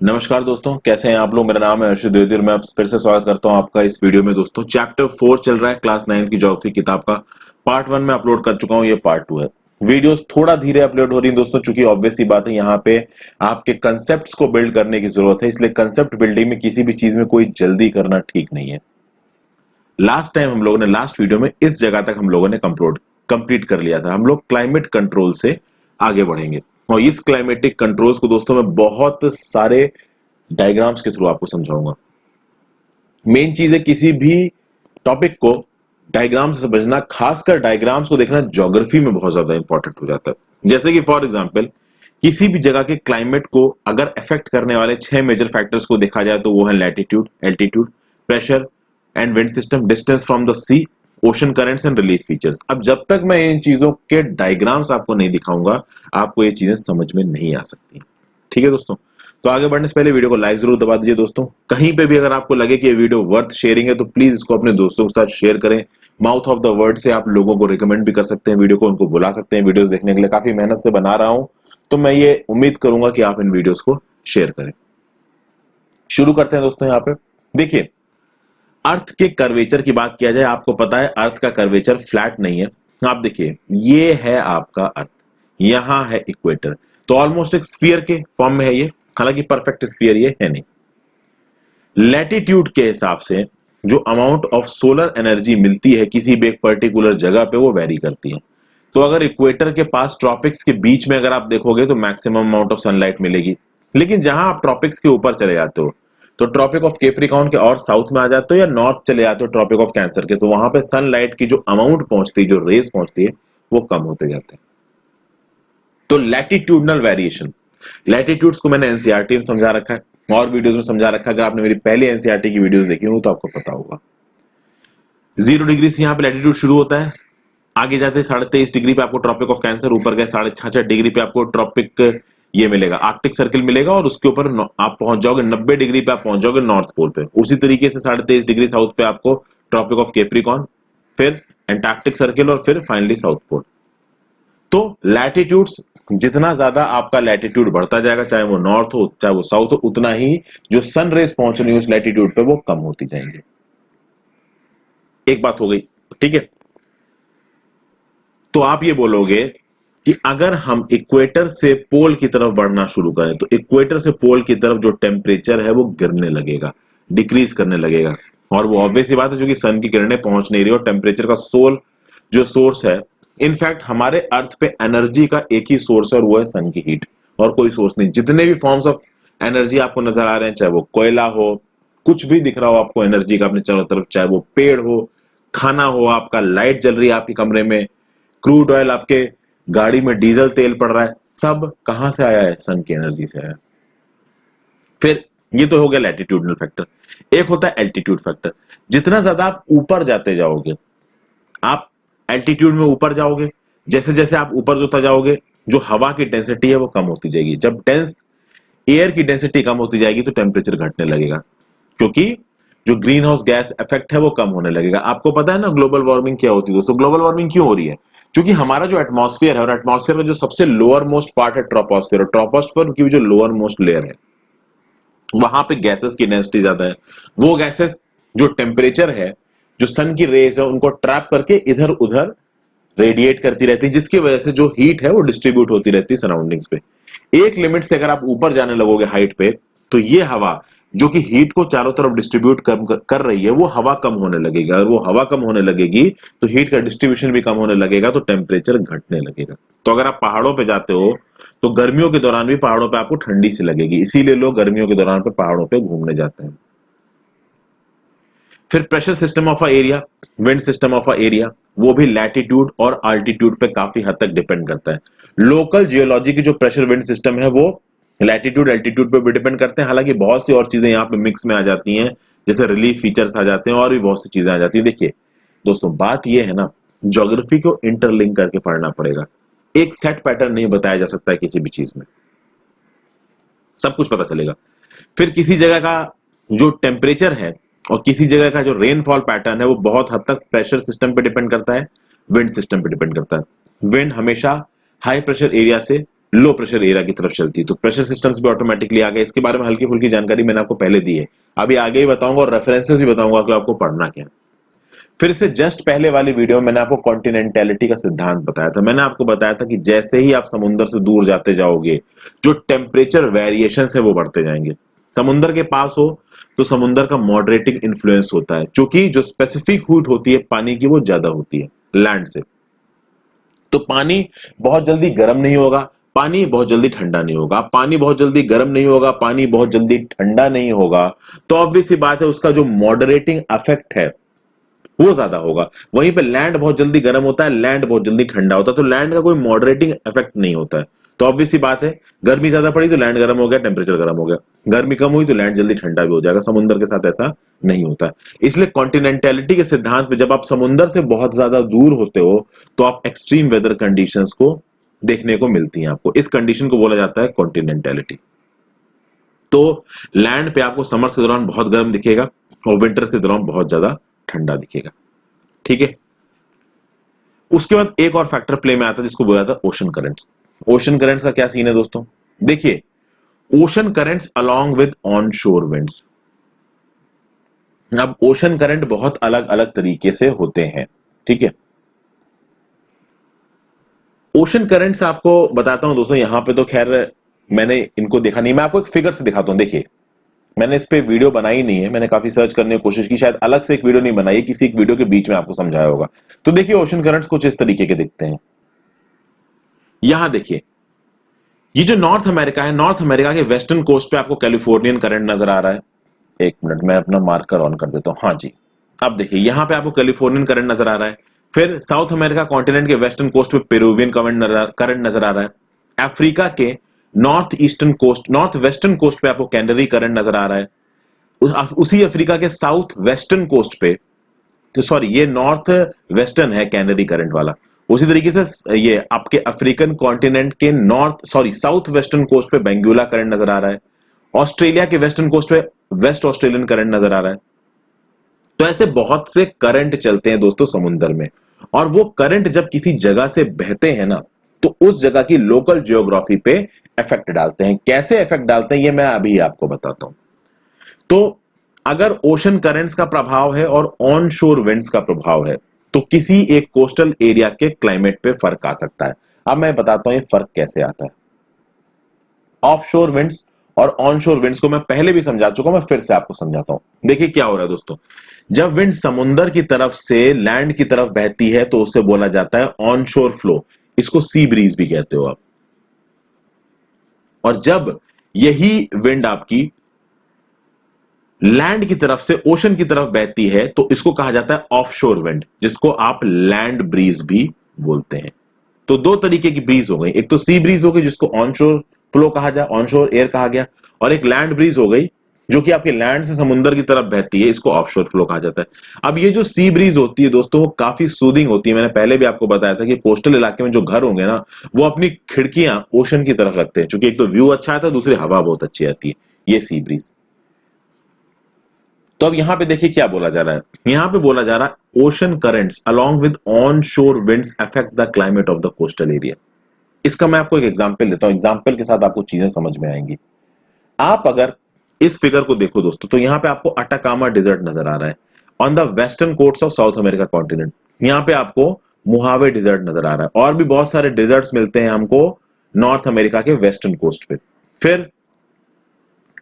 नमस्कार दोस्तों, कैसे हैं आप लोग। मेरा नाम है अर्षद द्विवेदी और मैं आप फिर से स्वागत करता हूं आपका इस वीडियो में। दोस्तों, चैप्टर 4 चल रहा है क्लास 9 की ज्योग्राफी किताब का। पार्ट 1 में अपलोड कर चुका हूं, ये पार्ट 2 है। वीडियोस थोड़ा धीरे अपलोड हो रही है दोस्तों, चूंकि ऑब्वियस सी बात है यहाँ पे आपके कंसेप्ट को बिल्ड करने की जरूरत है, इसलिए कंसेप्ट बिल्डिंग में किसी भी चीज में कोई जल्दी करना ठीक नहीं है। लास्ट टाइम हम लोगों ने लास्ट वीडियो में इस जगह तक हम लोगों ने कंप्लीट कर लिया था। हम लोग क्लाइमेट कंट्रोल से आगे बढ़ेंगे और इस क्लाइमेटिक कंट्रोल्स को दोस्तों मैं बहुत सारे डायग्राम्स के थ्रू आपको समझाऊंगा। मेन चीज है किसी भी टॉपिक को डायग्राम से समझना, खासकर डायग्राम्स को देखना ज्योग्राफी में बहुत ज्यादा इंपॉर्टेंट हो जाता है। जैसे कि फॉर एग्जांपल किसी भी जगह के क्लाइमेट को अगर अफेक्ट करने वाले 6 मेजर फैक्टर्स को देखा जाए तो वो है latitude, altitude, pressure and wind system, distance from the sea, ocean currents and relief features. अब जब तक मैं इन चीजों के डायग्राम्स आपको नहीं दिखाऊंगा, आपको ये चीजें समझ में नहीं आ सकती। ठीक है दोस्तों, तो आगे बढ़ने से पहले वीडियो को लाइक जरूर दबा दीजिए दोस्तों। कहीं पे भी अगर आपको लगे कि ये वीडियो वर्थ शेयरिंग है तो प्लीज इसको अपने दोस्तों के साथ शेयर करें। माउथ ऑफ द वर्ड से आप लोगों को रिकमेंड भी कर सकते हैं वीडियो को, उनको बुला सकते हैं वीडियोस देखने के लिए। काफी मेहनत से बना रहा हूं, तो मैं ये उम्मीद करूंगा कि आप इन वीडियोस को शेयर करें। शुरू करते हैं दोस्तों। यहाँ पे देखिए, अर्थ के कर्वेचर की बात किया जाए, आपको पता है अर्थ का कर्वेचर फ्लैट नहीं है। आप देखिए, ये है आपका अर्थ, यहां है इक्वेटर, तो ऑलमोस्ट एक स्फीयर के फॉर्म में है ये, हालांकि परफेक्ट स्फीयर ये है नहीं। लैटिट्यूड के हिसाब से जो अमाउंट ऑफ सोलर एनर्जी मिलती है किसी भी एक पर्टिकुलर जगह पे, वो वेरी करती है। तो अगर इक्वेटर के पास ट्रॉपिक्स के बीच में अगर आप देखोगे तो मैक्सिमम अमाउंट ऑफ सनलाइट मिलेगी, लेकिन जहां आप ट्रॉपिक्स के ऊपर चले जाते हो तो ट्रॉपिक ऑफ कैप्रिकॉर्न के और साउथ में आ जाते हो या नॉर्थ चले जाते हो ट्रॉपिक ऑफ कैंसर के, तो वहां पे सनलाइट की जो अमाउंट पहुंचती है, जो रेज पहुंचती है, वो कम होते जाते हैं। तो लैटिट्यूडनल वेरिएशन, लैटिट्यूड्स को मैंने एनसीईआरटी में समझा रखा है और वीडियोस में समझा रखा है। अगर आपने मेरी पहले एनसीईआरटी की वीडियोस देखी हो तो आपको पता होगा। 0 डिग्री से यहाँ पे लैटिट्यूड शुरू होता है, आगे जाते 23.5 डिग्री पे आपको ट्रॉपिक ऑफ कैंसर, ऊपर गए 66.5 डिग्री पे आपको ट्रॉपिक ये मिलेगा, आर्कटिक सर्किल मिलेगा, और उसके ऊपर आप पहुंच जाओगे 90 डिग्री पे, आप पहुंच जाओगे नॉर्थ पोल पे। उसी तरीके से 23.5 डिग्री साउथ पे आपको ट्रॉपिक ऑफ कैप्रिकॉर्न, फिर एंटार्क्टिक सर्किल और फिर फाइनली साउथ पोल। तो लैटिट्यूड्स, जितना ज्यादा आपका लैटिट्यूड बढ़ता जाएगा, चाहे वो नॉर्थ हो चाहे वो साउथ हो, उतना ही जो सन रेज पहुंच रही है उस लैटिट्यूड पे वो कम होती जाएंगी। एक बात हो गई, ठीक है। तो आप ये बोलोगे कि अगर हम इक्वेटर से पोल की तरफ बढ़ना शुरू करें तो इक्वेटर से पोल की तरफ जो टेम्परेचर है वो गिरने लगेगा, डिक्रीज करने लगेगा। और वो ऑब्वियस सी बात है, जो कि सन की किरणें पहुंच नहीं रही और टेम्परेचर का जो सोर्स है, इनफैक्ट हमारे अर्थ पे एनर्जी का एक ही सोर्स है और वो है सन की हीट, और कोई सोर्स नहीं। जितने भी फॉर्म्स ऑफ एनर्जी आपको नजर आ रहे हैं, चाहे वो कोयला हो, कुछ भी दिख रहा हो आपको एनर्जी का अपने चारों तरफ, चाहे वो पेड़ हो, खाना हो, आपका लाइट जल रही है आपके कमरे में, क्रूड ऑयल आपके गाड़ी में डीजल तेल पड़ रहा है, सब कहां से आया है? सन की एनर्जी से आया। फिर ये तो हो गया लैटिट्यूडनल फैक्टर। एक होता है एल्टीट्यूड फैक्टर। जितना ज्यादा आप ऊपर जाते जाओगे, आप एल्टीट्यूड में ऊपर जाओगे, जैसे जैसे आप ऊपर होता जाओगे, जो हवा की डेंसिटी है वो कम होती जाएगी। जब डेंस एयर की डेंसिटी कम होती जाएगी तो टेम्परेचर घटने लगेगा, क्योंकि जो ग्रीन हाउस गैस इफेक्ट है वो कम होने लगेगा। आपको पता है ना ग्लोबल वार्मिंग क्या होती है दोस्तों? ग्लोबल वार्मिंग क्यों हो रही है? क्योंकि हमारा जो एटमॉस्फेयर है, और एटमॉस्फेयर का जो सबसे लोअर मोस्ट पार्ट है ट्रोपोस्फेयर, और ट्रोपोस्फेयर की जो लोअर मोस्ट लेयर है, वहां पे गैसेस की डेंसिटी ज्यादा है। वो गैसेस जो टेम्परेचर है, जो सन की रेज है, उनको ट्रैप करके इधर उधर रेडिएट करती रहती है, जिसकी वजह से जो हीट है वो डिस्ट्रीब्यूट होती रहती है सराउंडिंग्स पे। एक लिमिट से अगर आप ऊपर जाने लगोगे हाइट पे, तो ये हवा जो कि हीट को चारों तरफ डिस्ट्रीब्यूट कर रही है, वो हवा कम होने लगेगी। अगर वो हवा कम होने लगेगी तो हीट का डिस्ट्रीब्यूशन भी कम होने लगेगा, तो टेम्परेचर घटने लगेगा। तो अगर आप पहाड़ों पे जाते हो तो गर्मियों के दौरान भी पहाड़ों पे आपको ठंडी सी लगेगी, इसीलिए लोग गर्मियों के दौरान पे पहाड़ों पे घूमने जाते हैं। फिर pressure system of a area, wind system of a area, वो भी लैटिट्यूड और अल्टीट्यूड पे काफी हद तक डिपेंड करता है। लोकल जियोलॉजी की जो प्रेशर विंड सिस्टम है वो लैटिट्यूड एल्टीट्यूड पे भी डिपेंड करते हैं। हालांकि बहुत सी और चीजें यहाँ पे मिक्स में आ जाती हैं, जैसे रिलीफ फीचर्स आ जाते हैं और भी बहुत सी चीजें आ जाती है। देखिए दोस्तों, बात यह है ना, ज्योग्राफी को इंटरलिंक करके पढ़ना पड़ेगा। एक सेट पैटर्न नहीं बताया जा सकता है किसी भी चीज में, सब कुछ पता चलेगा। फिर किसी जगह का जो टेम्परेचर है और किसी जगह का जो रेनफॉल पैटर्न है, वो बहुत हद तक प्रेशर सिस्टम पे डिपेंड करता है, विंड सिस्टम पे डिपेंड करता है। विंड हमेशा हाई प्रेशर एरिया से लो प्रेशर एरिया की तरफ चलती है। तो प्रेशर सिस्टम्स भी ऑटोमेटिकली आ गए। इसके बारे में हल्की फुल्की जानकारी मैंने आपको पहले दी है, अभी आगे ही बताऊंगा और रेफरेंसेस भी बताऊंगा कि आपको पढ़ना क्या है। फिर से जस्ट पहले वाली वीडियो में मैंने आपको कॉन्टिनेंटैलिटी का सिद्धांत बताया था। मैंने आपको बताया था कि जैसे ही आप समुद्र से दूर जाते जाओगे, जो टेम्परेचर वेरिएशन है वो बढ़ते जाएंगे। समुद्र के पास हो तो समुद्र का मॉडरेटिंग इन्फ्लुएंस होता है, क्योंकि जो स्पेसिफिक हीट होती है पानी की वो ज्यादा होती है लैंड से। तो पानी बहुत जल्दी गर्म नहीं होगा, पानी बहुत जल्दी ठंडा नहीं होगा। पानी बहुत जल्दी गर्म नहीं होगा, पानी बहुत जल्दी ठंडा नहीं होगा, तो ऑब्वियस सी बात है उसका जो मॉडरेटिंग इफेक्ट है वो ज्यादा होगा। वहीं पे लैंड बहुत जल्दी गर्म होता है, लैंड बहुत जल्दी ठंडा होता है, तो लैंड का कोई मॉडरेटिंग इफेक्ट नहीं होता है। तो ऑब्वियस सी बात है, गर्मी ज्यादा पड़ी तो लैंड गर्म हो गया, टेम्परेचर गर्म हो गया। गर्मी कम हुई तो लैंड जल्दी ठंडा भी हो जाएगा। समुद्र के साथ ऐसा नहीं होता है। इसलिए कॉन्टिनेंटैलिटी के सिद्धांत में जब आप समुद्र से बहुत ज्यादा दूर होते हो तो आप एक्सट्रीम वेदर कंडीशंस को देखने को मिलती हैं आपको। इस कंडीशन को बोला जाता है कॉन्टिनेंटैलिटी। तो लैंड पे आपको समर्स के दौरान बहुत गर्म दिखेगा और विंटर के दौरान बहुत ज्यादा ठंडा दिखेगा। ठीक है। उसके बाद एक और फैक्टर प्ले में आता है जिसको बोला जाता है ओशन करंट्स। ओशन करंट्स का क्या सीन है दोस्तों? देखिए, ocean currents along with on शोर विंड्स। अब ओशन करंट बहुत अलग अलग तरीके से होते हैं। ठीक है। ओशन करंट्स आपको बताता हूं दोस्तों। यहां पे तो खैर मैंने इनको देखा नहीं, मैं आपको एक फिगर से दिखाता हूं। देखिए, मैंने इस पे वीडियो बनाई नहीं है, मैंने काफी सर्च करने की कोशिश की, शायद अलग से एक वीडियो नहीं बनाई, किसी एक वीडियो के बीच में आपको समझाया होगा। तो देखिए, ओशन करंट्स कुछ इस तरीके के दिखते हैं। यहां देखिए, ये जो नॉर्थ अमेरिका है, नॉर्थ अमेरिका के वेस्टर्न कोस्ट पे आपको कैलिफोर्नियन करंट नजर आ रहा है। एक मिनट, मैं अपना मार्कर ऑन कर देता हूं। हाँ जी, अब देखिए यहां पे आपको कैलिफोर्नियन करंट नजर आ रहा है। फिर साउथ अमेरिका कॉन्टिनेंट के वेस्टर्न कोस्ट पे पेरुवियन करंट नजर आ रहा है। अफ्रीका के north eastern coast, north western coast पे आपको कैनरी करंट नजर आ रहा है। उसी अफ्रीका के साउथ वेस्टर्न कोस्ट पे, तो सॉरी ये नॉर्थ वेस्टर्न है कैनरी करंट वाला। उसी तरीके से ये आपके अफ्रीकन कॉन्टिनेंट के north sorry south western coast पे बेंगुला करंट नजर आ रहा है। ऑस्ट्रेलिया के वेस्टर्न कोस्ट पे वेस्ट ऑस्ट्रेलियन करंट नजर आ रहा है। तो ऐसे बहुत से करंट चलते हैं दोस्तों समुद्र में, और वो करंट जब किसी जगह से बहते हैं ना, तो उस जगह की लोकल जियोग्राफी पे इफेक्ट डालते हैं। कैसे इफेक्ट डालते हैं ये मैं अभी आपको बताता हूं। तो अगर ओशन करंट्स का प्रभाव है और ऑन शोर विंड्स का प्रभाव है, तो किसी एक कोस्टल एरिया के क्लाइमेट पे फर्क आ सकता है। अब मैं बताता हूं ये फर्क कैसे आता है। ऑफ शोर विंड्स और ऑन शोर विंड्स को मैं पहले भी समझा चुका हूं, मैं फिर से आपको समझाता हूं। देखिए क्या हो रहा है दोस्तों, जब विंड समुद्र की तरफ से लैंड की तरफ बहती है तो उसे बोला जाता है ऑन शोर फ्लो, इसको सी ब्रीज भी कहते हो आप। और जब यही विंड आपकी लैंड की तरफ से ओशन की तरफ बहती है तो इसको कहा जाता है ऑफ शोर विंड, जिसको आप लैंड ब्रीज भी बोलते हैं। तो दो तरीके की ब्रीज हो गई, एक तो सी ब्रीज हो गई जिसको ऑनशोर फ्लो कहा जाए, ऑनशोर एयर कहा गया, और एक लैंड ब्रीज हो गई जो कि आपके लैंड से समुद्र की तरफ बहती है, इसको ऑफशोर फ्लो कहा जाता है। अब ये जो सी ब्रीज होती है दोस्तों वो काफी सूदिंग होती है। मैंने पहले भी आपको बताया था कि कोस्टल इलाके में जो घर होंगे ना, वो अपनी खिड़कियां ओशन की तरफ रखते हैं, क्योंकि एक तो व्यू अच्छा आता है, दूसरी हवा बहुत अच्छी आती है, ये सी ब्रीज। तो अब यहां पे देखिए क्या बोला जा रहा है, यहां पे बोला जा रहा है ocean currents along with on शोर winds affect the climate of the coastal area. इसका मैं आपको एक एग्जांपल देता हूं, एग्जांपल के साथ आपको चीजें समझ में आएंगी। आप अगर इस फिगर को देखो दोस्तों, तो यहां पे आपको अटाकामा डिजर्ट नजर आ रहा है on the western coast of South America continent. यहां पे आपको मुहावे डिजर्ट नजर आ रहा है, और भी बहुत सारे डिजर्ट्स मिलते हैं हमको नॉर्थ अमेरिका के वेस्टर्न कोस्ट पे। फिर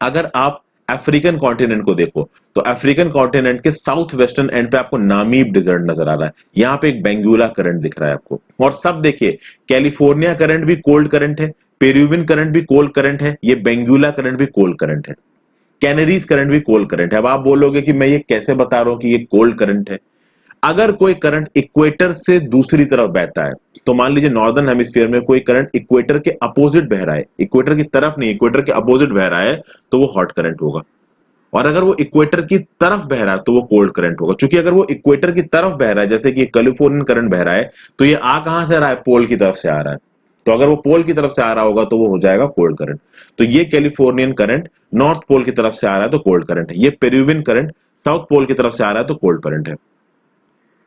अगर आप अफ्रीकन कॉन्टिनेंट को देखो तो अफ्रीकन कॉन्टिनेंट के साउथ वेस्टर्न एंड पे आपको नामीब डिजर्ट नजर आ रहा है। यहां पे एक बेंगुला करंट दिख रहा है आपको। और सब देखिए, कैलिफोर्निया करंट भी कोल्ड करंट है, पेरुवियन करंट भी कोल्ड करंट है, ये बेंगुला करंट भी कोल्ड करंट है, कैनरीज करंट भी कोल्ड करंट है। अब आप बोलोगे कि मैं ये कैसे बता रहा हूं कि ये कोल्ड करंट है। अगर कोई करंट इक्वेटर से दूसरी तरफ बहता है, तो मान लीजिए नॉर्दर्न हेमिस्फीयर में कोई करंट इक्वेटर के अपोजिट बह रहा है, इक्वेटर की तरफ नहीं, इक्वेटर के अपोजिट बह रहा है, तो वो हॉट करंट होगा। और अगर वो इक्वेटर की तरफ बह रहा है तो वो कोल्ड करंट होगा। क्योंकि अगर वो इक्वेटर की तरफ बह रहा है, जैसे कि कैलिफोर्नियन करंट बह रहा है, तो ये आ कहां से रहा है, पोल की तरफ से आ रहा है। तो अगर वो पोल की तरफ से आ रहा होगा तो वो हो जाएगा कोल्ड करंट। तो ये कैलिफोर्नियन करंट नॉर्थ पोल की तरफ से आ रहा है तो कोल्ड करंट है। ये पेरुवियन करंट साउथ पोल की तरफ से आ रहा है तो कोल्ड करंट है।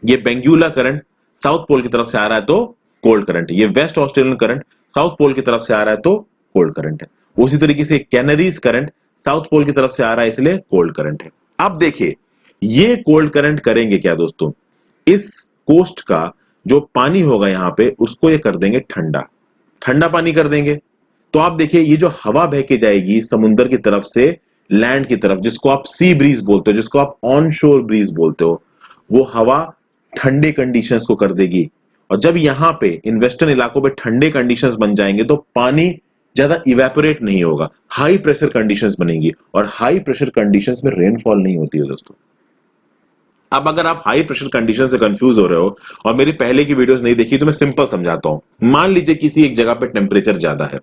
ये बेंगुला करंट साउथ पोल की तरफ से आ रहा है तो कोल्ड करंट है। ये West Australian current South Pole की तरफ से आ रहा है तो कोल्ड करंट है। उसी तरीके से कैनरीज करंट साउथ पोल की तरफ से आ रहा है इसलिए कोल्ड करंट है। अब देखिए ये कोल्ड करंट करेंगे क्या दोस्तों, इस कोस्ट का जो पानी होगा यहां पे उसको ये कर देंगे ठंडा, ठंडा पानी कर देंगे। तो आप देखिए ये जो हवा बह के जाएगी समुद्र की तरफ से लैंड की तरफ, जिसको आप सी ब्रीज बोलते हो, जिसको आप ऑन शोर ब्रीज बोलते हो, वो हवा ठंडे कंडीशंस को कर देगी। और जब यहां पे इन वेस्टर्न इलाकों पे ठंडे कंडीशंस बन जाएंगे तो पानी ज्यादा इवेपोरेट नहीं होगा, हाई प्रेशर कंडीशंस बनेंगी। और हाई प्रेशर कंडीशंस में रेनफॉल नहीं होती है दोस्तों। अब अगर आप हाई प्रेशर कंडीशन से कंफ्यूज हो रहे हो और मेरी पहले की वीडियोस नहीं देखी तो मैं सिंपल समझाता हूं। मान लीजिए किसी एक जगह पे टेम्परेचर ज्यादा है,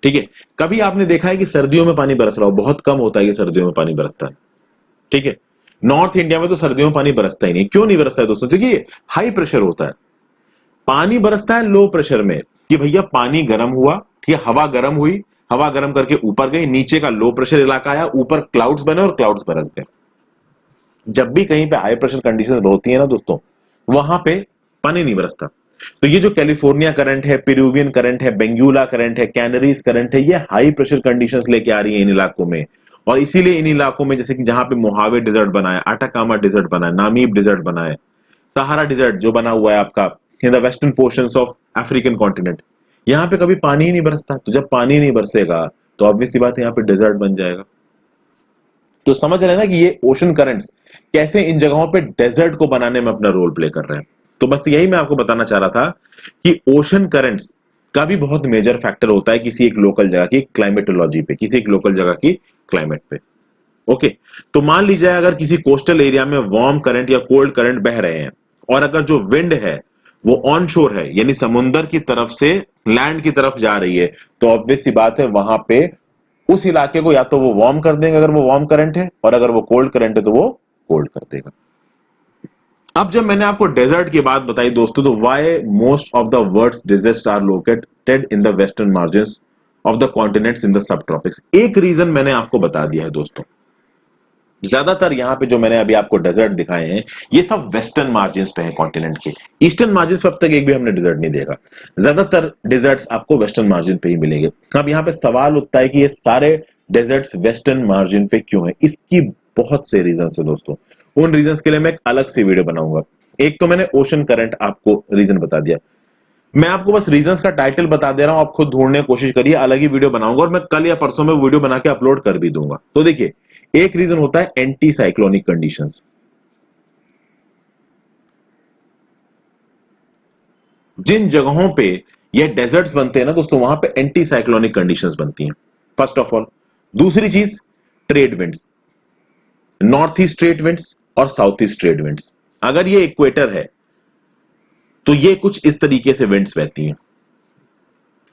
ठीक है, कभी आपने देखा है कि सर्दियों में पानी बरस रहा हो, बहुत कम होता है कि सर्दियों में पानी बरसता है, ठीक है। नॉर्थ इंडिया में तो सर्दियों में पानी बरसता ही नहीं। क्यों नहीं बरसता है दोस्तों? देखिए हाई प्रेशर होता है, पानी बरसता है लो प्रेशर में कि भैया पानी गर्म हुआ, ठीक है, हवा गर्म हुई, हवा गर्म करके ऊपर गई, नीचे का लो प्रेशर इलाका आया, ऊपर क्लाउड्स बने और क्लाउड्स बरस गए। जब भी कहीं पे हाई प्रेशर कंडीशन होती है ना दोस्तों, वहां पे पानी नहीं बरसता। तो ये जो कैलिफोर्निया करंट है, पेरुवियन करंट है, बेंगुला करंट है, कैनरीज करंट है, ये हाई प्रेशर कंडीशंस लेके आ रही है इन इलाकों में। और इसीलिए इन इलाकों में जैसे कि जहां पे मोहावे डिजर्ट बना है, अटाकामा डिजर्ट बना है, नामीब डिजर्ट बना है, सहारा डिजर्ट जो बना हुआ है आपका इन the western portions of African continent, यहां पे कभी पानी ही नहीं बरसता। तो जब पानी नहीं बरसेगा तो ऑब्वियस सी बात है यहाँ पे डिजर्ट बन जाएगा। तो समझ रहे हैं ना कि ये ओशन करंट्स कैसे इन जगहों पे डेजर्ट को बनाने में अपना रोल प्ले कर रहे हैं। तो बस यही मैं आपको बताना चाह रहा था कि ओशन करंट्स का भी बहुत मेजर फैक्टर होता है किसी एक लोकल जगह की क्लाइमेटोलॉजी पे, किसी एक लोकल जगह की क्लाइमेट पे। ओके, तो मान लीजिए अगर किसी कोस्टल एरिया में वार्म करंट या कोल्ड करंट बह रहे हैं और अगर जो विंड है वो ऑन शोर है, यानी समुंदर की तरफ से लैंड की तरफ जा रही है, तो ऑब्वियस सी बात है वहां पे उस इलाके को या तो वो वार्म कर देंगे अगर वो वार्म करंट है, और अगर वो कोल्ड करंट है तो वो कोल्ड कर देगा। अब जब मैंने आपको डेजर्ट की बात बताई दोस्तों, तो why most of the world's deserts are located in the western margins of the continents in the subtropics. एक रीजन मैंने आपको बता दिया है दोस्तों। ज्यादातर यहां पे जो मैंने अभी आपको डेजर्ट दिखाए हैं ये सब वेस्टर्न मार्जिन्स पे है कॉन्टिनेंट के। ईस्टर्न मार्जिन्स पे अब तक एक भी हमने डेजर्ट नहीं देखा। ज्यादातर डेजर्ट्स आपको वेस्टर्न मार्जिन पे ही मिलेंगे। अब यहां पे सवाल उठता है कि ये सारे डेजर्ट्स वेस्टर्न मार्जिन पे क्यों है? इसकी बहुत से रीजन है दोस्तों। उन रीजन के लिए मैं एक अलग से वीडियो बनाऊंगा। एक तो मैंने ओशन करंट आपको रीजन बता दिया, मैं आपको बस रीजंस का टाइटल बता दे रहा हूं, आप खुद ढूंढने की कोशिश करिए, अलग ही वीडियो बनाऊंगा और मैं कल या परसों में वीडियो बना के अपलोड कर भी दूंगा। तो देखिए एक रीजन होता है एंटी साइक्लोनिक कंडीशंस। जिन जगहों पे ये डेजर्ट्स बनते हैं ना दोस्तों, वहां पे एंटी साइक्लोनिक कंडीशंस बनती हैं, फर्स्ट ऑफ ऑल। दूसरी चीज trade winds, north east trade winds और साउथ ईस्ट ट्रेड विंड्स। अगर ये इक्वेटर है तो ये कुछ इस तरीके से विंड्स बहती हैं,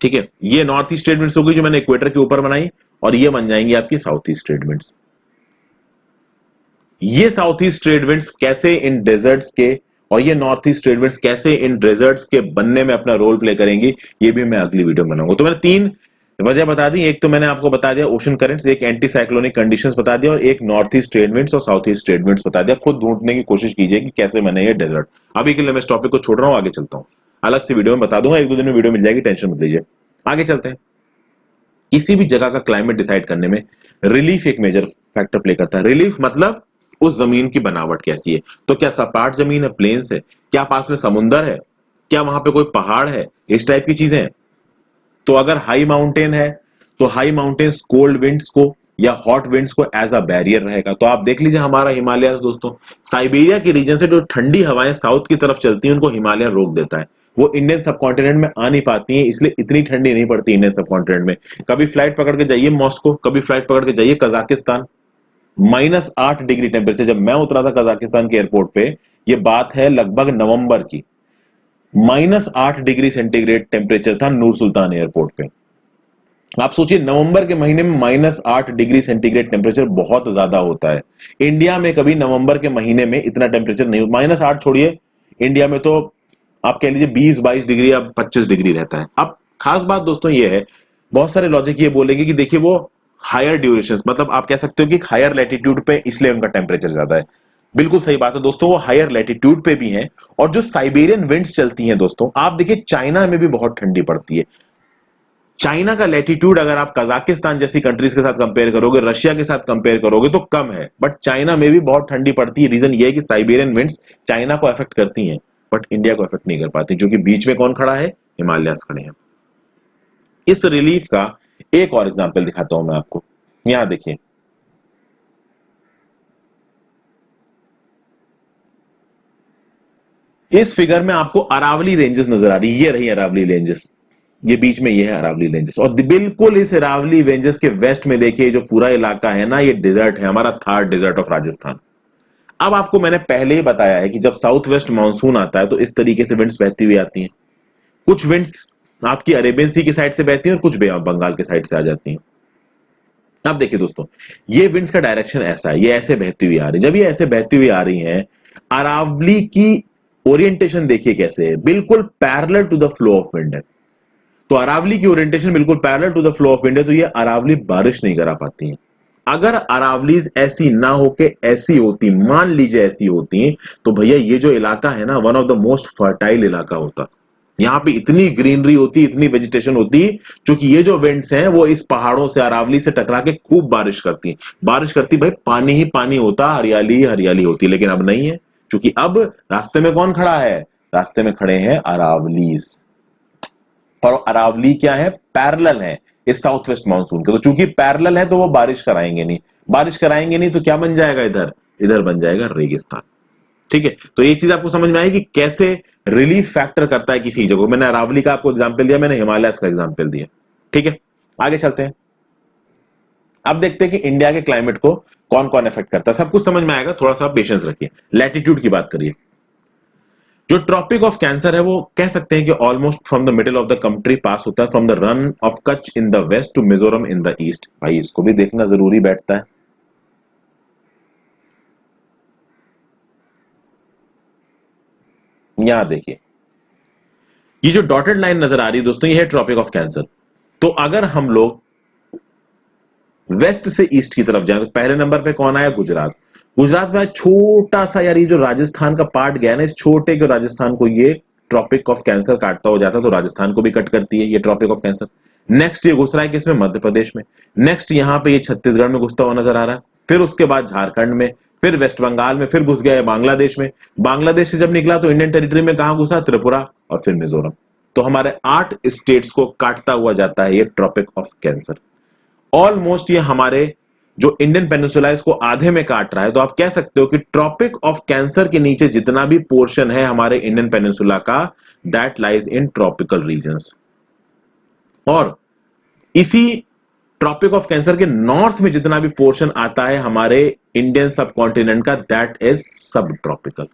ठीक है। ये नॉर्थ ईस्ट ट्रेड विंड्स होगी जो मैंने इक्वेटर के ऊपर बनाई, और ये बन जाएंगी आपकी साउथ ईस्ट ट्रेड विंड्स। ये साउथ ईस्ट ट्रेड विंड्स कैसे इन डेजर्ट्स के और ये नॉर्थ ईस्ट ट्रेड विंड्स कैसे इन डेजर्ट्स के बनने में अपना रोल प्ले करेंगी, ये भी मैं अगली वीडियो में बनाऊंगा। तो मैंने तीन वजह बता दी। एक तो मैंने आपको बता दिया ओशन करंट्स, एक एंटी साइक्लोनिक कंडीशंस बता दिया, और एक नॉर्थ ईस्ट ट्रेड विंड्स और साउथ ईस्ट ट्रेड विंड्स बता दिया। खुद ढूंढने की कोशिश कीजिए कि कैसे बने ये डेजर्ट। अभी के लिए मैं इस टॉपिक को छोड़ रहा हूं, आगे चलता हूं, अलग से वीडियो में बता दूंगा, एक दो दिन में वीडियो मिल जाएगी, टेंशन मत लीजिए। आगे चलते हैं। किसी भी जगह का क्लाइमेट डिसाइड करने में रिलीफ एक मेजर फैक्टर प्ले करता है। रिलीफ मतलब उस जमीन की बनावट कैसी है। तो क्या सपाट जमीन है, प्लेन्स है, क्या पास में समुंदर है, क्या वहां पे कोई पहाड़ है, इस टाइप की चीजें हैं। तो अगर हाई माउंटेन है तो हाई माउंटेन्स कोल्ड विंड्स को या हॉट विंड्स को एज अ बैरियर रहेगा। तो आप देख लीजिए हमारा हिमालय दोस्तों, साइबेरिया के रीजन से जो ठंडी हवाएं साउथ की तरफ चलती हैं उनको हिमालय रोक देता है। वो इंडियन सबकॉन्टिनेंट में आ नहीं पाती हैं, इसलिए इतनी ठंडी नहीं पड़ती इंडियन सबकॉन्टिनेंट में। कभी फ्लाइट पकड़ के जाइए मॉस्को, कभी फ्लाइट पकड़ के जाइए कजाकिस्तान, -8 डिग्री टेम्परेचर। जब मैं उतरा था कजाकिस्तान के एयरपोर्ट पे, ये बात है लगभग नवंबर की, -8 डिग्री सेंटीग्रेड टेम्परेचर था नूर सुल्तान एयरपोर्ट पे। आप सोचिए नवंबर के महीने में -8 डिग्री सेंटीग्रेड टेम्परेचर बहुत ज्यादा होता है। इंडिया में कभी नवंबर के महीने में इतना टेम्परेचर नहीं होता। -8 छोड़िए, इंडिया में तो आप कह लीजिए 20-22 डिग्री या 25 डिग्री रहता है। अब खास बात दोस्तों ये है, बहुत सारे लॉजिक ये बोलेंगे कि देखिए वो हायर ड्यूरेशन, मतलब आप कह सकते हो कि हायर लैटिट्यूड पे इसलिए उनका टेम्परेचर ज्यादा है। बिल्कुल सही बात है दोस्तों, वो हायर लैटिट्यूड पे भी हैं। और जो साइबेरियन विंड्स चलती हैं दोस्तों, आप देखिए चाइना में भी बहुत ठंडी पड़ती है। चाइना का लैटिट्यूड अगर आप कजाकिस्तान जैसी कंट्रीज के साथ कंपेयर करोगे, रशिया के साथ कंपेयर करोगे तो कम है, बट चाइना में भी बहुत ठंडी पड़ती है। रीजन ये है कि साइबेरियन विंड्स चाइना को अफेक्ट करती हैं बट इंडिया को अफेक्ट नहीं कर पाती, क्योंकि बीच में कौन खड़ा है? हिमालयास खड़े हैं। इस रिलीफ का एक और एग्जांपल दिखाता हूं मैं आपको। यहां देखिए, इस फिगर में आपको अरावली रेंजेस नजर आ रही है। ये रही अरावली रेंजेस, ये बीच में ये है अरावली रेंजेस, और बिल्कुल इस अरावली रेंजेस के वेस्ट में देखिए जो पूरा इलाका है ना, ये डिजर्ट है, हमारा थार डिजर्ट ऑफ राजस्थान। अब आपको मैंने पहले ही बताया है कि जब साउथ वेस्ट मानसून आता है तो इस तरीके से विंड्स बहती हुई आती हैं। कुछ विंड्स आपकी अरेबियन सी की साइड से बहती हैं और कुछ बंगाल के साइड से आ जाती हैं। अब देखिए दोस्तों, ये विंड्स का डायरेक्शन ऐसा है, ये ऐसे बहती हुई आ रही है। जब ये ऐसे बहती हुई आ रही है, अरावली की ओरिएंटेशन देखिए कैसे है, बिल्कुल parallel to the flow of wind है। तो अरावली की ओरिएंटेशन बिल्कुल parallel to the flow of wind है, तो ये अरावली बारिश नहीं करा पाती है। अगर अरावलीज ऐसी ना होके ऐसी होती, मान लीजिए ऐसी होती, तो भैया ये जो इलाका है ना, one of the most fertile इलाका होता। यहां पे इतनी ग्रीनरी होती, इतनी वेजिटेशन होती, क्योंकि ये जो विंड्स हैं वो इस पहाड़ों से, अरावली से टकरा के खूब बारिश करती भाई, पानी ही पानी होता, हरियाली ही हरियाली होती। लेकिन अब नहीं है, क्योंकि अब रास्ते में कौन खड़ा है? रास्ते में खड़े हैं अरावलीज, और अरावली क्या है? पैरेलल है इस साउथ वेस्ट मानसून के। तो चूंकि पैरेलल है तो वो बारिश कराएंगे नहीं, तो क्या बन जाएगा? इधर बन जाएगा रेगिस्तान। ठीक है, तो ये चीज आपको समझ में आई कि कैसे रिलीफ फैक्टर करता है किसी जगह। मैंने अरावली का आपको एग्जांपल दिया, मैंने हिमालयस का एग्जांपल दिया। ठीक है, आगे चलते हैं। अब देखते हैं कि इंडिया के क्लाइमेट को कौन कौन इफेक्ट करता है। सब कुछ समझ में आएगा, थोड़ा सा पेशेंस रखिए। लैटिट्यूड की बात करिए। जो ट्रॉपिक ऑफ कैंसर है वो कह सकते हैं कि almost from the middle of the country pass होता है, from the Rann of Kutch in the west to Mizoram in the east. भाई इसको भी देखना जरूरी बैठता है। यहां देखिए, ये जो डॉटेड लाइन नजर आ रही है दोस्तों, ये है ट्रॉपिक ऑफ कैंसर। तो अगर हम लोग वेस्ट से ईस्ट की तरफ जाए तो पहले नंबर पे कौन आया? गुजरात। गुजरात में छोटा सा, यार ये जो राजस्थान का पार्ट गया ना, इस छोटे के राजस्थान को ये ट्रॉपिक ऑफ कैंसर काटता हो जाता, तो राजस्थान को भी कट करती है ये ट्रॉपिक ऑफ कैंसर। नेक्स्ट ये घुस रहा है किसमें? मध्य प्रदेश में। नेक्स्ट यहां पे ये छत्तीसगढ़ में घुसता हुआ नजर आ रहा है, फिर उसके बाद झारखंड में, फिर वेस्ट बंगाल में, फिर घुस गया बांग्लादेश में। बांग्लादेश से जब निकला तो इंडियन टेरिटरी में कहां घुसा? त्रिपुरा और फिर मिजोरम। तो हमारे 8 स्टेट्स को काटता हुआ जाता है ये ट्रॉपिक ऑफ कैंसर। ऑलमोस्ट ये हमारे जो इंडियन पेनिनसुला इसको आधे में काट रहा है। तो आप कह सकते हो कि ट्रॉपिक ऑफ कैंसर के नीचे जितना भी पोर्शन है हमारे इंडियन पेनिनसुला का, that lies in tropical regions. और इसी ट्रॉपिक ऑफ कैंसर के नॉर्थ में जितना भी पोर्शन आता है हमारे इंडियन सब कॉन्टिनेंट का, दैट इज सब ट्रॉपिकल।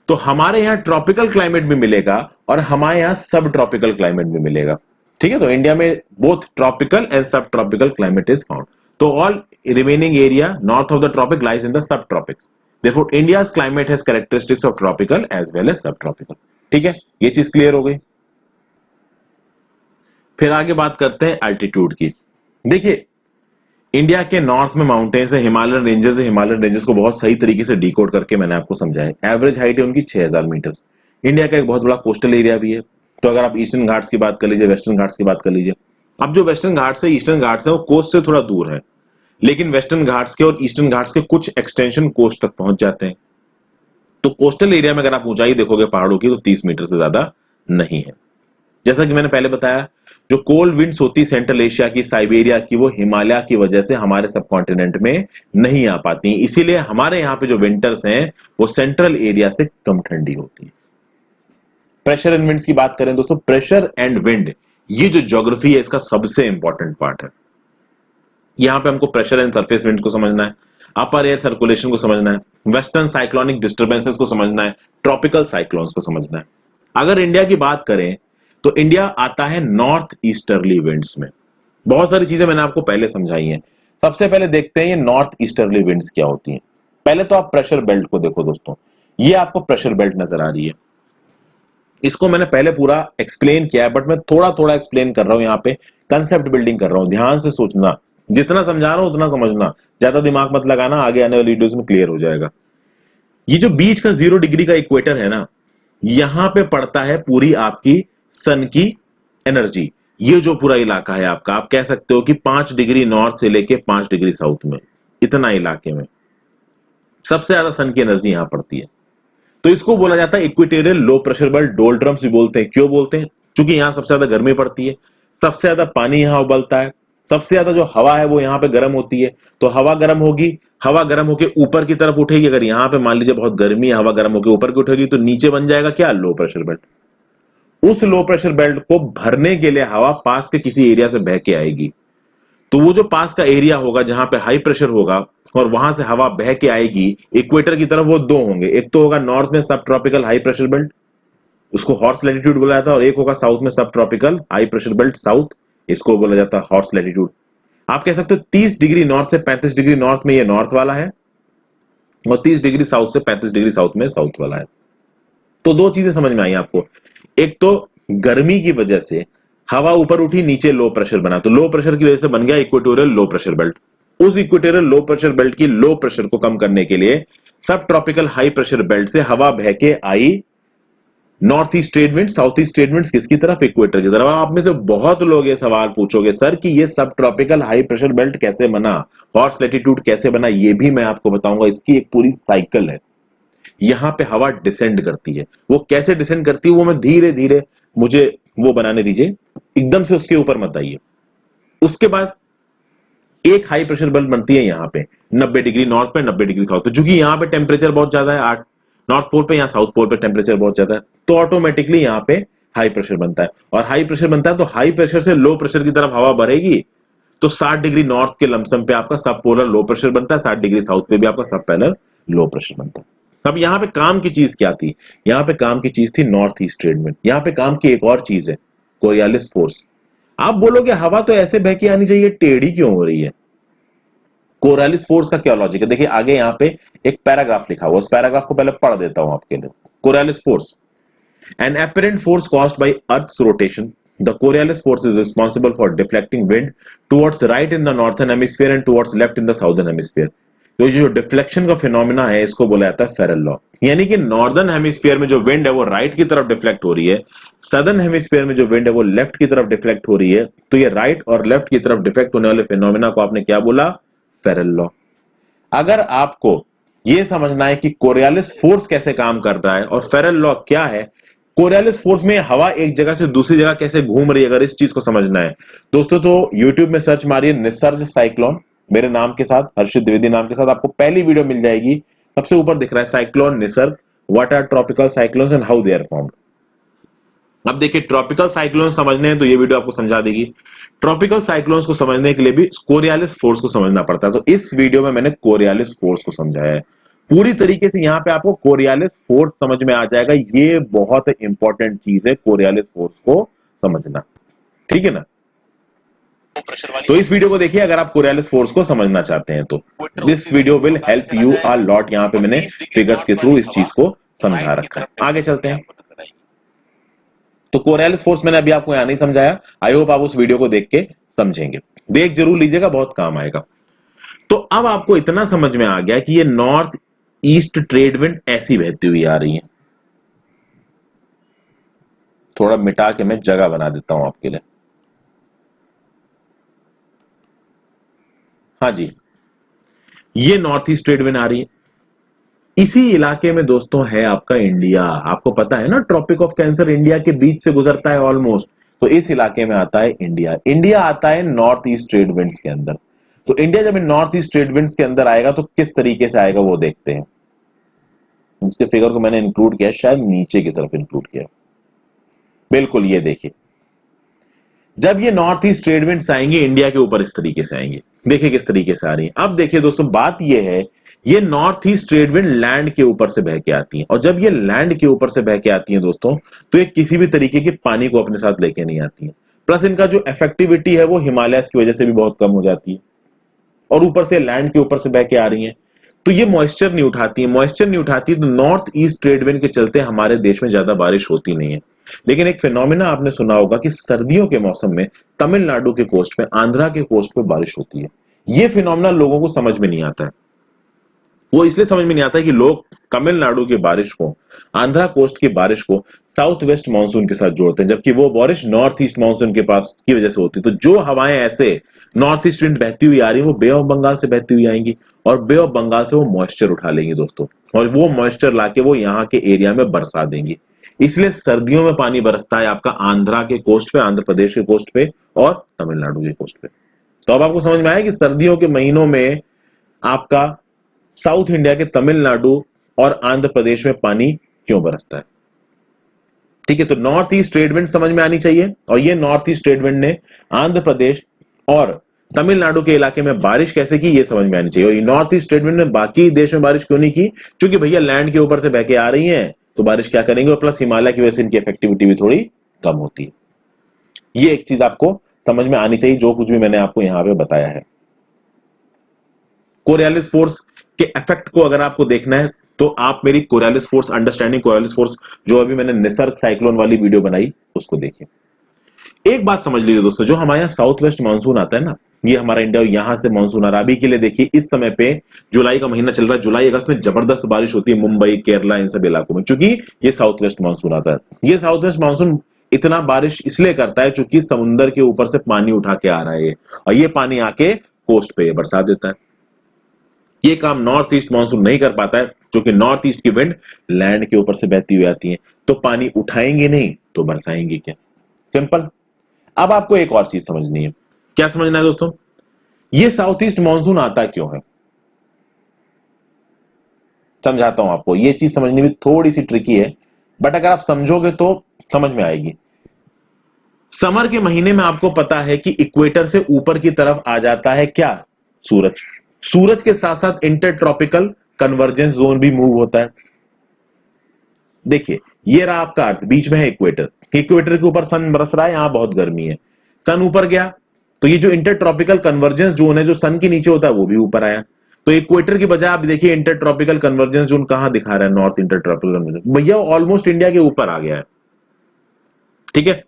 तो हमारे यहां ट्रॉपिकल क्लाइमेट भी मिलेगा और हमारे यहां सब ट्रॉपिकल क्लाइमेट भी मिलेगा। ठीक है, तो इंडिया में both tropical and subtropical climate is found. तो all remaining area north of the tropic lies in the subtropics. Therefore India's climate has characteristics of tropical as well as subtropical. ठीक है, ये चीज clear हो गई। फिर आगे बात करते हैं एल्टीट्यूड की। देखिए, इंडिया के नॉर्थ में माउंटेन्स है, हिमालयन रेंजेस है। हिमालयन रेंजेस को बहुत सही तरीके से डिकोड करके मैंने आपको समझाया। एवरेज हाइट है उनकी 6000 मीटर। इंडिया का एक बहुत बड़ा कोस्टल एरिया भी है। तो अगर आप ईस्टर्न घाट्स की बात कर लीजिए, वेस्टर्न घाट्स की बात कर लीजिए। अब जो वेस्टर्न घाट्स है, ईस्टर्न घाट्स है, वो कोस्ट से थोड़ा दूर है, लेकिन वेस्टर्न घाट्स के और ईस्टर्न घाट्स के कुछ एक्सटेंशन कोस्ट तक पहुंच जाते हैं। तो कोस्टल एरिया में अगर आप ऊंचाई देखोगे पहाड़ों की, तो 30 मीटर से ज्यादा नहीं है। जैसा कि मैंने पहले बताया, जो कोल्ड विंड्स होती सेंट्रल एशिया की, साइबेरिया की, वो हिमालय की वजह से हमारे सब कॉन्टिनेंट में नहीं आ पाती। इसीलिए हमारे यहाँ पे जो विंटर्स हैं वो सेंट्रल एरिया से कम ठंडी होती है। प्रेशर एंड विंड्स की बात करें दोस्तों, प्रेशर एंड विंड ये जो ज्योग्राफी है इसका सबसे इंपॉर्टेंट पार्ट है। यहां पे हमको प्रेशर एंड सरफेस विंड को समझना है, अपर एयर सर्कुलेशन को समझना है, वेस्टर्न साइक्लोनिक डिस्टर्बेंसेस को समझना है, ट्रॉपिकल साइक्लोन्स को समझना है। अगर इंडिया की बात करें तो इंडिया आता है नॉर्थ ईस्टर्ली विंड्स में। बहुत सारी चीजें मैंने आपको पहले समझाई हैं। सबसे पहले देखते हैं ये नॉर्थ ईस्टर्ली विंड्स क्या होती हैं। पहले तो आप प्रेशर बेल्ट को देखो दोस्तों, ये आपको प्रेशर बेल्ट नजर आ रही है। इसको मैंने पहले पूरा एक्सप्लेन किया है, बट मैं थोड़ा थोड़ा एक्सप्लेन कर रहा हूं, यहाँ पे कंसेप्ट बिल्डिंग कर रहा हूं। ध्यान से सोचना, जितना समझा रहा हूं उतना समझना, ज्यादा दिमाग मत लगाना, आगे आने वाली वीडियोस में क्लियर हो जाएगा। ये जो बीच का 0 डिग्री का इक्वेटर है ना, यहां पे पड़ता है पूरी आपकी सन की एनर्जी, ये जो पूरा इलाका है आपका, आप कह सकते हो कि 5 डिग्री नॉर्थ से लेके 5 डिग्री साउथ में, इतना इलाके में सबसे ज्यादा सन की एनर्जी यहां पड़ती है। तो इसको बोला जाता है इक्वेटोरियल लो प्रेशर बेल्ट, डोल्ड्रम्स भी बोलते हैं। क्यों बोलते हैं? क्योंकि यहां सबसे ज्यादा गर्मी पड़ती है, सबसे ज्यादा पानी यहां उबलता है, सबसे ज्यादा जो हवा है वो यहां पे गर्म होती है। तो हवा गर्म होगी, हवा गर्म होकर ऊपर की तरफ उठेगी। अगर यहां पे मान लीजिए बहुत गर्मी है, हवा गर्म होकर ऊपर की उठेगी, तो नीचे बन जाएगा क्या? Low pressure belt. उस लो प्रेशर बेल्ट को भरने के लिए हवा पास के किसी एरिया से बह के आएगी। तो वो जो पास का एरिया होगा जहां पे हाई प्रेशर होगा और वहां से हवा बह के आएगी इक्वेटर की तरफ, वो दो होंगे। एक तो होगा नॉर्थ में सब ट्रॉपिकल हाई प्रेशर बेल्ट, उसको हॉर्स लैटिट्यूड बोला जाता है, और एक होगा साउथ में सब tropical high pressure belt south, इसको बोला जाता है हॉर्स लैटिट्यूड। आप कह सकते हो 30 डिग्री नॉर्थ से 35 डिग्री नॉर्थ में ये नॉर्थ वाला है, और 30 डिग्री साउथ से 35 डिग्री साउथ में साउथ वाला है। तो दो चीजें समझ में आई आपको। एक तो गर्मी की वजह से हवा ऊपर उठी, नीचे लो प्रेशर बना, तो लो प्रेशर की वजह से बन गया इक्वेटोरियल लो प्रेशर बेल्ट। उस इक्वेटोरियल लो प्रेशर बेल्ट की लो प्रेशर को कम करने के लिए सब ट्रॉपिकल हाई प्रेशर बेल्ट से हवा बह के आई north east trade wind, south east trade wind किसकी तरफ? इक्वेटर की तरफ। आप में से बहुत लोग ये सवाल पूछोगे, सर कि ये सब ट्रॉपिकल हाई प्रेशर बेल्ट कैसे बना, हॉर्स लैटिट्यूड कैसे बना? ये भी मैं आपको बताऊंगा। इसकी एक पूरी साइकिल है। यहां पे हवा डिसेंड करती है। वो कैसे डिसेंड करती है वो मैं धीरे धीरे, मुझे वो बनाने दीजिए, एकदम से उसके ऊपर मत आइए। उसके बाद एक हाई प्रेशर बेल्ट बनती है यहां पे 90 डिग्री नॉर्थ पे, 90 डिग्री साउथ पे। क्योंकि यहां पे टेम्परेचर बहुत ज्यादा है, नॉर्थ पोल पे या साउथ पोल पे टेम्परेचर बहुत ज्यादा है, तो ऑटोमेटिकली यहां पे हाई प्रेशर बनता है। और हाई प्रेशर बनता है तो हाई प्रेशर से लो प्रेशर की तरफ हवा बढ़ेगी, तो 60 डिग्री नॉर्थ के लमसम पे आपका सब पोलर लो प्रेशर बनता है, 60 डिग्री साउथ पे भी आपका सब पोलर लो प्रेशर बनता है। अब यहां पे काम की चीज क्या थी? यहां पे काम की चीज थी नॉर्थ ईस्ट ट्रेड विंड। यहां पे काम की एक और चीज है, कोरियालिस फोर्स। आप बोलोगे हवा तो ऐसे बह के आनी चाहिए, टेढ़ी क्यों हो रही है? कोरियालिस फोर्स का क्या लॉजिक है? देखिए आगे यहां पे एक पैराग्राफ लिखा हुआ, उस पैराग्राफ को पहले पढ़ देता हूं आपके लिए। Coriolis force, an apparent force caused by Earth's rotation, the Coriolis force is responsible for deflecting wind towards right in the northern hemisphere and towards left in the southern hemisphere. तो जो deflection का phenomena है इसको बोला जाता है Feral law. यानी कि नॉर्दर्न हेमिस्फीयर में जो विंड है वो राइट की तरफ डिफ्लेक्ट हो रही है, सदर्न हेमिस्फीयर में जो विंड है वो लेफ्ट की तरफ डिफ्लेक्ट हो रही है। तो ये राइट और लेफ्ट की तरफ डिफ्लेक्ट होने वाले फिनोमिना को आपने क्या बोला? Feral law. अगर आपको ये समझना है कि कोरियालिस फोर्स कैसे काम कर रहा है और फेरल लॉ क्या है, कोरियालिस फोर्स में हवा एक जगह से दूसरी जगह कैसे घूम रही है, अगर इस चीज को समझना है दोस्तों, तो YouTube में सर्च मारिए निसर्ग साइक्लोन, मेरे नाम के साथ, हर्षित द्विवेदी नाम के साथ, आपको पहली वीडियो मिल जाएगी। सबसे ऊपर दिख रहा है cyclone Nisarga, what are tropical cyclones and how they are formed. अब देखिए ट्रॉपिकल साइक्लोन समझने हैं तो ये वीडियो आपको समझा देगी। ट्रॉपिकल साइक्लोन्स को समझने के लिए भी कोरियालिस फोर्स को समझना पड़ता है, तो इस वीडियो में मैंने कोरियालिस फोर्स को समझाया है पूरी तरीके से। यहां पे आपको कोरियालिस फोर्स समझ में आ जाएगा। ये बहुत इंपॉर्टेंट चीज है कोरियालिस फोर्स को समझना, ठीक है ना? तो इस वीडियो को देखिए अगर आप कोरियालिस फोर्स को समझना चाहते हैं तो। This video will help you a lot. यहां पे मैंने फिगर्स के थ्रू इस चीज को समझा रखा है। आगे चलते हैं। तो कोरियालिस फोर्स मैंने अभी आपको यहां नहीं समझाया, आई होप आप उस वीडियो को देख के समझेंगे। देख जरूर लीजिएगा, बहुत काम आएगा। तो अब आपको इतना समझ में आ गया कि ये नॉर्थ ईस्ट ट्रेड विंड ऐसी बहती हुई आ रही है। थोड़ा मिटा के मैं जगह बना देता हूं आपके लिए। हाँ जी, ये नॉर्थ ईस्ट ट्रेड विंड आ रही है। इसी इलाके में दोस्तों है आपका इंडिया। आपको पता है ना ट्रॉपिक ऑफ कैंसर इंडिया के बीच से गुजरता है ऑलमोस्ट, तो इस इलाके में आता है इंडिया। इंडिया आता है नॉर्थ ईस्ट ट्रेड विंड्स के अंदर। तो इंडिया जब नॉर्थ ईस्ट ट्रेड विंड्स के अंदर आएगा तो किस तरीके से आएगा वो देखते हैं। इसके फिगर को मैंने इंक्लूड किया, शायद नीचे की तरफ इंक्लूड किया। बिल्कुल ये देखिए, जब ये नॉर्थ ईस्ट ट्रेड विंड्स आएंगे इंडिया के ऊपर इस तरीके से आएंगे। देखिए किस तरीके से आ रही है। अब देखिए दोस्तों बात ये है, ये north east trade wind land के ऊपर से बह के आती है, और जब ये लैंड के ऊपर से बह के आती है दोस्तों, तो ये किसी भी तरीके के पानी को अपने साथ लेके नहीं आती है। प्लस इनका जो इफेक्टिविटी है वो हिमालय की वजह से भी बहुत कम हो जाती है, और ऊपर से लैंड के ऊपर से बह के आ रही है, तो ये मॉइस्चर नहीं उठाती है। मॉइस्चर नहीं उठाती तो नॉर्थ ईस्ट ट्रेड विंड के चलते हमारे देश में ज्यादा बारिश होती नहीं है। लेकिन एक फिनोमिना आपने सुना होगा कि सर्दियों के मौसम में तमिलनाडु के कोस्ट पे, आंध्रा के कोस्ट पे बारिश होती है। ये फिनोमिना लोगों को समझ में नहीं आता है। वो इसलिए समझ में नहीं आता है कि लोग तमिलनाडु की बारिश को, आंध्रा कोस्ट की बारिश को साउथ वेस्ट मानसून के साथ जोड़ते हैं, जबकि वो बारिश नॉर्थ ईस्ट मानसून के पास की वजह से होती है। तो जो हवाएं ऐसे नॉर्थ ईस्ट विंड बहती हुई आ रही है वो बे ऑफ बंगाल से बहती हुई आएंगी और बे ऑफ बंगाल से वो मॉइस्चर उठा लेंगी दोस्तों, और वो मॉइस्चर लाके वो यहाँ के एरिया में बरसा देंगी। इसलिए सर्दियों में पानी बरसता है आपका आंध्रा के कोस्ट पे, आंध्र प्रदेश के कोस्ट पे और तमिलनाडु के कोस्ट पे। तो अब आपको समझ में आया कि सर्दियों के महीनों में आपका साउथ इंडिया के तमिलनाडु और आंध्र प्रदेश में पानी क्यों बरसता है। ठीक है, तो नॉर्थ ईस्ट ट्रेड विंड समझ में आनी चाहिए, और ये नॉर्थ ईस्ट ट्रेड विंड ने आंध्र प्रदेश और तमिलनाडु के इलाके में बारिश कैसे की ये समझ में आनी चाहिए। और ये नॉर्थ ईस्ट ट्रेड विंड ने बाकी देश में बारिश क्यों नहीं की, क्योंकि भैया लैंड के ऊपर से बह के आ रही हैं तो बारिश क्या करेंगे, और प्लस हिमालय की वजह से इनकी इफेक्टिविटी भी थोड़ी कम होती है। ये एक चीज आपको समझ में आनी चाहिए जो कुछ भी मैंने आपको यहां पे बताया है। कोरियालिस फोर्स के इफेक्ट को अगर आपको देखना है तो आप मेरी Coriolis force, understanding Coriolis force, जो अभी मैंने निसर्ग साइक्लोन वाली वीडियो बनाई उसको देखिए। एक बात समझ लीजिए दोस्तों, जो हमारे यहाँ साउथ वेस्ट मानसून आता है ना, ये हमारा इंडिया यहां से मानसून आ रहा है। अभी के लिए देखिए इस समय पे जुलाई का महीना चल रहा है, जुलाई अगस्त में जबरदस्त बारिश होती है मुंबई, केरला, इन सब इलाकों में, क्योंकि ये साउथ वेस्ट मानसून आता है। ये साउथ वेस्ट मानसून इतना बारिश इसलिए करता है क्योंकि समुद्र के ऊपर से पानी उठा के आ रहा है और ये पानी आके कोस्ट पे बरसा देता है। ये काम नॉर्थ ईस्ट मानसून नहीं कर पाता है, क्योंकि नॉर्थ ईस्ट की विंड लैंड के ऊपर से बहती हुई आती है, तो पानी उठाएंगे नहीं तो बरसाएंगे क्या, सिंपल। अब आपको एक और चीज समझनी है। क्या समझना है दोस्तों, ये साउथ ईस्ट मानसून आता क्यों है, समझाता हूं आपको। ये चीज समझनी भी थोड़ी सी ट्रिकी है, बट अगर आप समझोगे तो समझ में आएगी। समर के महीने में आपको पता है कि इक्वेटर से ऊपर की तरफ आ जाता है क्या, सूरज। सूरज के साथ साथ इंटर ट्रॉपिकल कन्वर्जेंस जोन भी मूव होता है। देखिए ये रहा आपका अर्थ, बीच में है इक्वेटर, इक्वेटर के ऊपर सन बरस रहा है, यहां बहुत गर्मी है, सन ऊपर गया तो ये जो इंटर ट्रॉपिकल कन्वर्जेंस जोन है जो सन के नीचे होता है वो भी ऊपर आया। तो इक्वेटर की बजाय आप देखिए इंटर ट्रॉपिकल कन्वर्जेंस जोन कहां दिखा रहा है, नॉर्थ इंटर ट्रॉपिकल कन्वर्जेंस, भैया ऑलमोस्ट इंडिया के ऊपर आ गया है। ठीक है,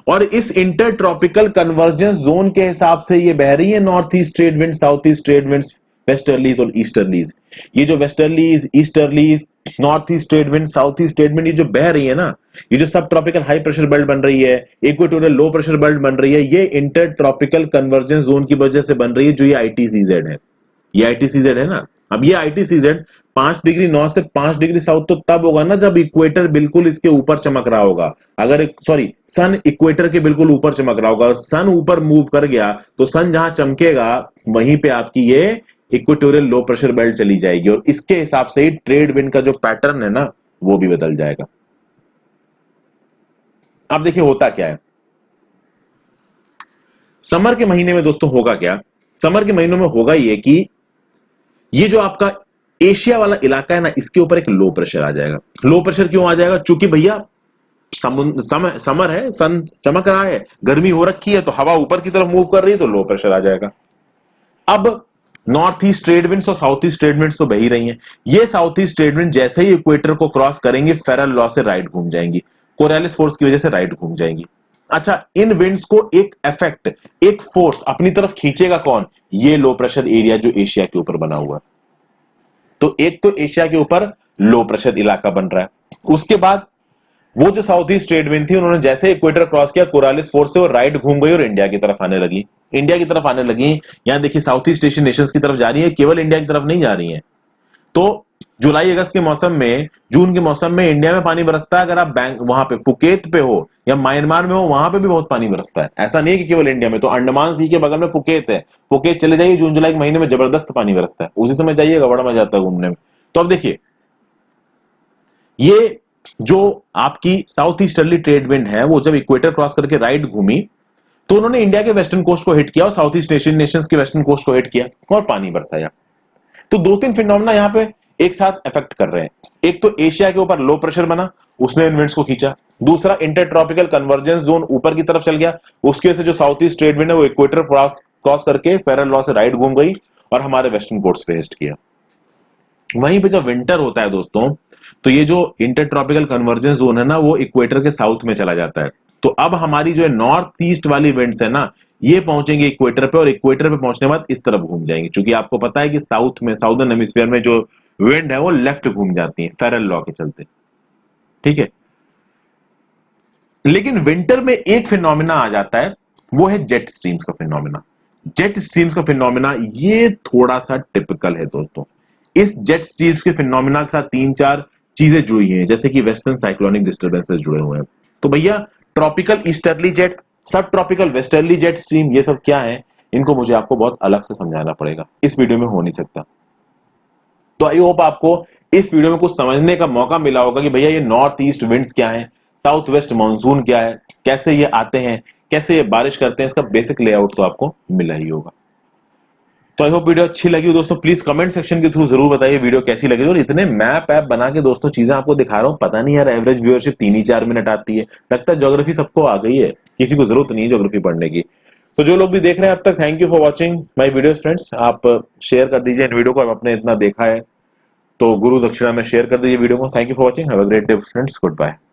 और इस इंटर ट्रॉपिकल कन्वर्जेंस जोन के हिसाब से ये बह रही है north east trade wind, south east trade wind, westerlies और ईस्टर्लीज। ये जो westerlies, easterlies, north east trade wind, south east trade wind, ये जो बह रही है ना, ये जो सब ट्रॉपिकल हाई प्रेशर बेल्ट बन रही है, इक्वेटोरियल लो प्रेशर बेल्ट बन रही है, ये इंटर ट्रॉपिकल कन्वर्जेंस जोन की वजह से बन रही है, जो ये आईटीसीजेड है। ये आईटीसीजेड है ना। अब ये आईटीसीजेड 5 डिग्री नॉर्थ से 5 डिग्री साउथ तो तब होगा ना जब इक्वेटर बिल्कुल इसके ऊपर चमक रहा होगा। अगर सॉरी, सन इक्वेटर के बिल्कुल ऊपर चमक रहा होगा, सन ऊपर मूव कर गया तो सन जहां चमकेगा वहीं पे आपकी ये इक्वेटोरियल लो प्रेशर बेल्ट चली जाएगी, और इसके हिसाब से ही ट्रेड विंड का जो पैटर्न है ना वो भी बदल जाएगा। अब देखिए होता क्या है समर के महीने में दोस्तों, होगा क्या, समर के महीनों में होगा ये कि ये जो आपका एशिया वाला इलाका है ना, इसके ऊपर एक लो प्रेशर आ जाएगा। लो प्रेशर क्यों आ जाएगा, क्योंकि भैया समर है, सन चमक रहा है, गर्मी हो रखी है, तो हवा ऊपर की तरफ मूव कर रही है, तो लो प्रेशर आ जाएगा। अब नॉर्थ ईस्ट ट्रेड विंड्स और साउथ ईस्ट ट्रेड विंड्स तो बह ही रही हैं। ये साउथ ईस्ट ट्रेड विंड जैसे ही इक्वेटर को क्रॉस करेंगे फेरल लॉ से राइट घूम जाएंगी, कोरियालिस फोर्स की वजह से राइट घूम जाएंगी। अच्छा, इन विंड्स को एक इफेक्ट, एक फोर्स अपनी तरफ खींचेगा कौन, ये लो प्रेशर एरिया जो एशिया के ऊपर बना हुआ है। तो एक तो एशिया के ऊपर लो प्रेशर इलाका बन रहा है, उसके बाद वो जो साउथ ईस्ट ट्रेड विंड थी उन्होंने जैसे इक्वेटर क्रॉस किया, कोरियालिस फोर्स से वो राइट घूम गई और इंडिया की तरफ आने लगी। इंडिया की तरफ आने लगी, यहां देखिए साउथ ईस्ट एशियन नेशंस की तरफ जा रही है, केवल इंडिया की तरफ नहीं जा रही है। तो जुलाई अगस्त के मौसम में, जून के मौसम में इंडिया में पानी बरसता है। अगर आप वहां पे फुकेत पे हो या म्यांमार में हो, वहां पे भी बहुत पानी बरसता है। ऐसा नहीं है कि केवल इंडिया में। तो अंडमान सी के बगल में फुकेत है, फुकेत चले जाइए, जून जुलाई के महीने में जबरदस्त पानी बरसता है, उसी समय जाइएगा, बड़ा मजा आता है घूमने में। तो अब देखिए ये जो आपकी साउथ ईस्टर्ली ट्रेड विंड है वो जब इक्वेटर क्रॉस करके राइट घूमी तो उन्होंने इंडिया के वेस्टर्न कोस्ट को हिट किया और साउथ ईस्ट एशियन नेशंस के वेस्टर्न कोस्ट को हिट किया और पानी बरसाया। तो 2-3 फिनोमेना यहां पे एक साथ इफेक्ट कर रहे हैं। एक तो एशिया के ऊपर लो प्रेशर बना, उसने इन विंड्स को खींचा। दूसरा, इंटर ट्रॉपिकल कन्वर्जेंस जोन ऊपर की तरफ चल गया, उसके वजह से जो साउथ ईस्ट ट्रेड विंड है वो इक्वेटर क्रॉस करके फेरल लॉ से राइट घूम गई और हमारे वेस्टर्न कोस्ट पे हिट किया। वहीं पे जब विंटर होता है दोस्तों, तो ये जो इंटर ट्रॉपिकल कन्वर्जेंस जोन है ना वो इक्वेटर के साउथ में चला जाता है। तो अब हमारी जो नॉर्थ ईस्ट वाली विंड्स है ना, ये पहुंचेंगे इक्वेटर पे और इक्वेटर पे पहुंचने के बाद इस तरफ घूम जाएंगे, क्योंकि आपको पता है कि साउथ में, साउदर्न हेमिस्फीयर में जो विंड है वो लेफ्ट घूम जाती है फेरल लॉ के चलते, ठीक है। लेकिन विंटर में एक फिनोमिना आ जाता है, वो है जेट स्ट्रीम्स का फिनोमिना। जेट स्ट्रीम्स का फिनोमिना ये थोड़ा सा टिपिकल है दोस्तों। इस जेट स्ट्रीम्स के फिनोमिना के साथ तीन चार चीजें जुड़ी हैं, जैसे कि वेस्टर्न साइक्लोनिक डिस्टर्बेंसेस जुड़े हुए हैं। तो भैया ट्रॉपिकल ईस्टर्ली जेट, सब ट्रॉपिकल वेस्टर्ली जेट स्ट्रीम, ये सब क्या है, इनको मुझे आपको बहुत अलग से समझाना पड़ेगा, इस वीडियो में हो नहीं सकता। तो आई होप आपको इस वीडियो में कुछ समझने का मौका मिला होगा कि भैया ये नॉर्थ ईस्ट विंड्स क्या है, साउथ वेस्ट मानसून क्या है, कैसे ये आते हैं, कैसे ये बारिश करते हैं, इसका बेसिक लेआउट तो आपको मिला ही होगा। तो आई होप वीडियो अच्छी लगी हो दोस्तों। प्लीज कमेंट सेक्शन के थ्रू जरूर बताइए वीडियो कैसी लगी। और इतने मैप ऐप बना के दोस्तों चीजें आपको दिखा रहा हूं, पता नहीं यार एवरेज व्यूअरशिप 3 ही 4 मिनट आती है। लगता है ज्योग्राफी सबको आ गई है, किसी को जरूरत नहीं है ज्योग्राफी पढ़ने की। तो जो लोग भी देख रहे हैं अब तक, thank you for watching my videos friends. आप शेयर कर दीजिए इन वीडियो को, आपने इतना देखा है तो गुरु दक्षिणा में शेयर कर दीजिए वीडियो को। Thank you for watching, have a great day friends, good bye.